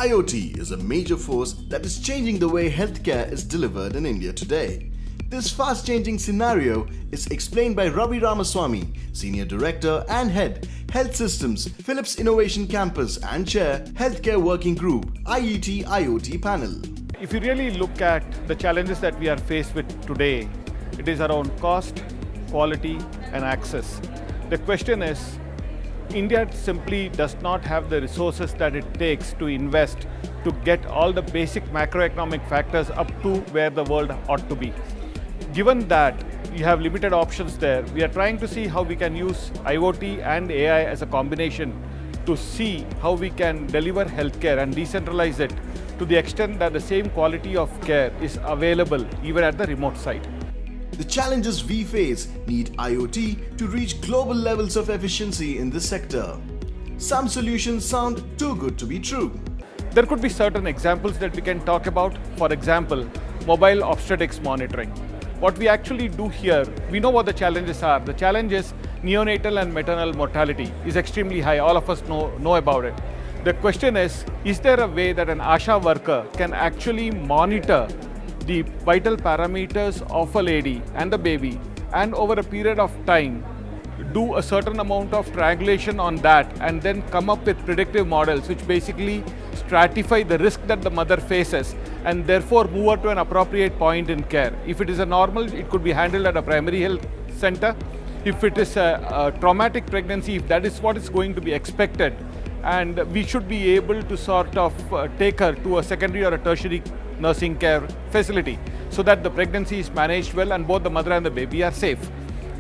IoT is a major force that is changing the way healthcare is delivered in India today. This fast-changing scenario is explained by Ravi Ramaswamy, Senior Director and Head, Health Systems, Philips Innovation Campus and Chair, Healthcare Working Group, IET IoT Panel. If you really look at the challenges that we are faced with today, it is around cost, quality and access. The question is, India simply does not have the resources that it takes to invest to get all the basic macroeconomic factors up to where the world ought to be. Given that you have limited options there, we are trying to see how we can use IoT and AI as a combination to see how we can deliver healthcare and decentralize it to the extent that the same quality of care is available even at the remote site. The challenges we face need IoT to reach global levels of efficiency in this sector. Some solutions sound too good to be true. There could be certain examples that we can talk about. For example, mobile obstetrics monitoring. What we actually do here, we know what the challenges are. The challenge is neonatal and maternal mortality is extremely high. All of us know about it. The question is there a way that an ASHA worker can actually monitor the vital parameters of a lady and the baby, and over a period of time do a certain amount of triangulation on that and then come up with predictive models which basically stratify the risk that the mother faces and therefore move her to an appropriate point in care. If it is a normal, it could be handled at a primary health center. If it is a traumatic pregnancy, if that is what is going to be expected, and we should be able to sort of take her to a secondary or a tertiary nursing care facility so that the pregnancy is managed well and both the mother and the baby are safe.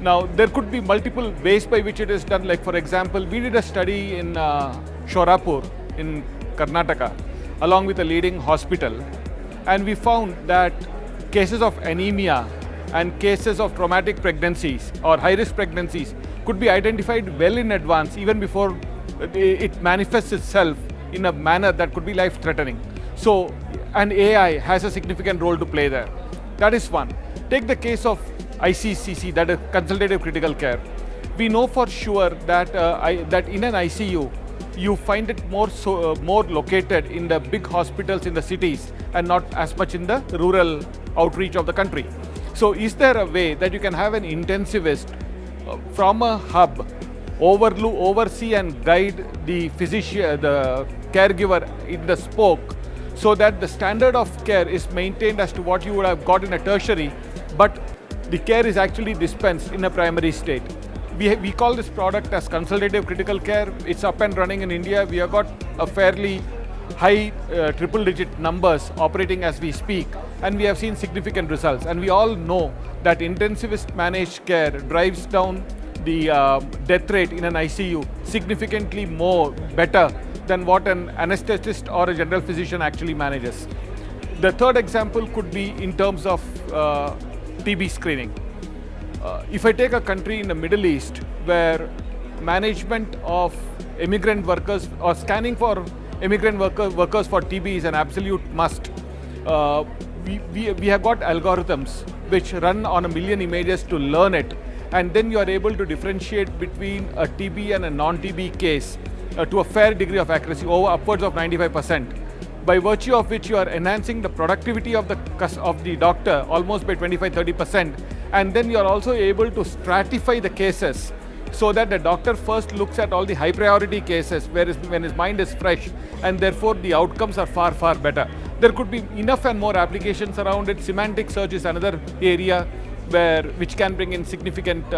Now, there could be multiple ways by which it is done. Like for example, we did a study in Shorapur in Karnataka along with a leading hospital, and we found that cases of anemia and cases of traumatic pregnancies or high-risk pregnancies could be identified well in advance, even before it manifests itself in a manner that could be life-threatening. So, and AI has a significant role to play there. That is one. Take the case of ICCC, that is consultative critical care. We know for sure that that in an ICU, you find it more located in the big hospitals in the cities and not as much in the rural outreach of the country. So is there a way that you can have an intensivist from a hub oversee and guide the physician, the caregiver in the spoke, so that the standard of care is maintained as to what you would have got in a tertiary, but the care is actually dispensed in a primary state. We call this product as consultative critical care. It's up and running in India. We have got a fairly high triple-digit numbers operating as we speak, and we have seen significant results. And we all know that intensivist managed care drives down the death rate in an ICU significantly better than what an anesthetist or a general physician actually manages. The third example could be in terms of TB screening. If I take a country in the Middle East where management of immigrant workers or scanning for immigrant workers for TB is an absolute must, we have got algorithms which run on 1 million images to learn it, and then you are able to differentiate between a TB and a non-TB case to a fair degree of accuracy, over upwards of 95%, by virtue of which you are enhancing the productivity of the doctor almost by 25-30%, and then you are also able to stratify the cases so that the doctor first looks at all the high priority cases when his mind is fresh, and therefore the outcomes are far, far better. There could be enough and more applications around it. Semantic search is another area which can bring in significant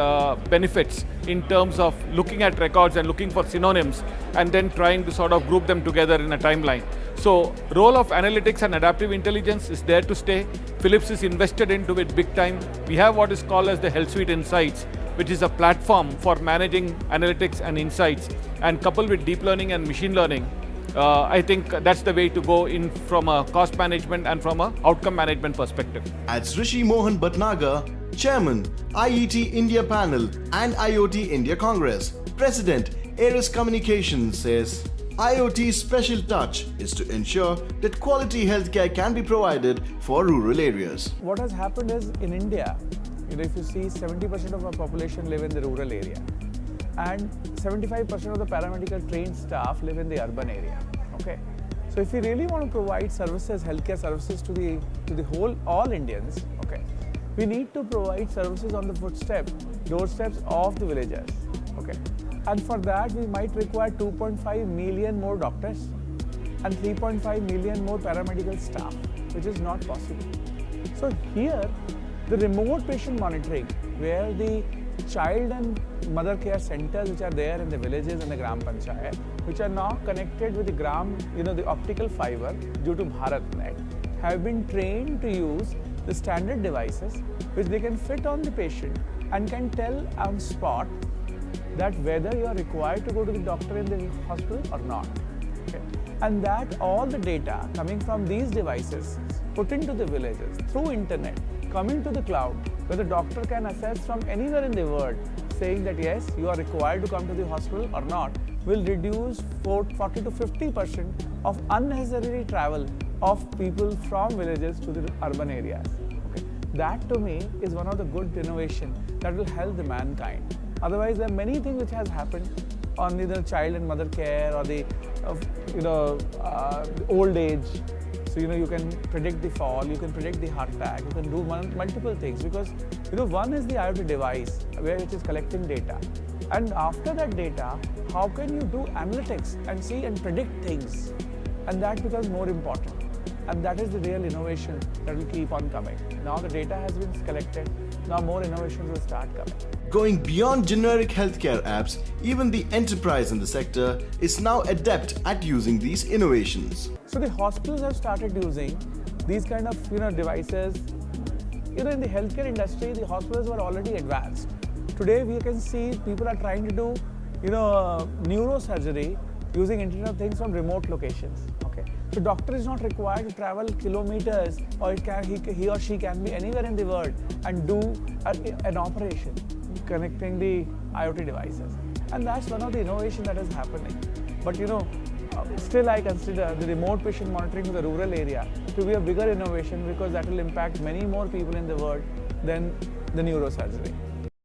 benefits in terms of looking at records and looking for synonyms and then trying to sort of group them together in a timeline. So, role of analytics and adaptive intelligence is there to stay. Philips is invested into it big time. We have what is called as the Health Suite Insights, which is a platform for managing analytics and insights, and coupled with deep learning and machine learning, I think that's the way to go in from a cost management and from a outcome management perspective. As Rishi Bhatnagar, Chairman, IET India Panel and IoT India Congress, President, Aeris Communications says, IoT's special touch is to ensure that quality healthcare can be provided for rural areas. What has happened is in India, if you see 70% of our population live in the rural area and 75% of the paramedical trained staff live in the urban area. Okay, So if we really want to provide services, healthcare services to the whole, all Indians, okay, we need to provide services on the doorsteps of the villagers, okay. And for that, we might require 2.5 million more doctors and 3.5 million more paramedical staff, which is not possible. So here, the remote patient monitoring, where the child and mother care centers which are there in the villages and the Gram Panchayat, which are now connected with the the optical fiber due to BharatNet, have been trained to use the standard devices which they can fit on the patient and can tell on spot that whether you are required to go to the doctor in the hospital or not. Okay. And that all the data coming from these devices put into the villages through internet, coming to the cloud, where the doctor can assess from anywhere in the world, saying that yes, you are required to come to the hospital or not, will reduce 40 to 50% of unnecessary travel of people from villages to the urban areas. Okay. That to me is one of the good innovation that will help the mankind. Otherwise, there are many things which has happened on the child and mother care or the old age. So you can predict the fall, you can predict the heart attack, you can do multiple things, because one is the IoT device where it is collecting data, and after that data, how can you do analytics and see and predict things, and that becomes more important. And that is the real innovation that will keep on coming. Now the data has been collected, now more innovations will start coming. Going beyond generic healthcare apps, even the enterprise in the sector is now adept at using these innovations. So the hospitals have started using these kind of devices. In the healthcare industry, the hospitals were already advanced. Today we can see people are trying to do neurosurgery using Internet of Things from remote locations. Okay. So doctor is not required to travel kilometers, or he or she can be anywhere in the world and do an operation connecting the IoT devices. And that's one of the innovation that is happening. But still I consider the remote patient monitoring in the rural area to be a bigger innovation, because that will impact many more people in the world than the neurosurgery.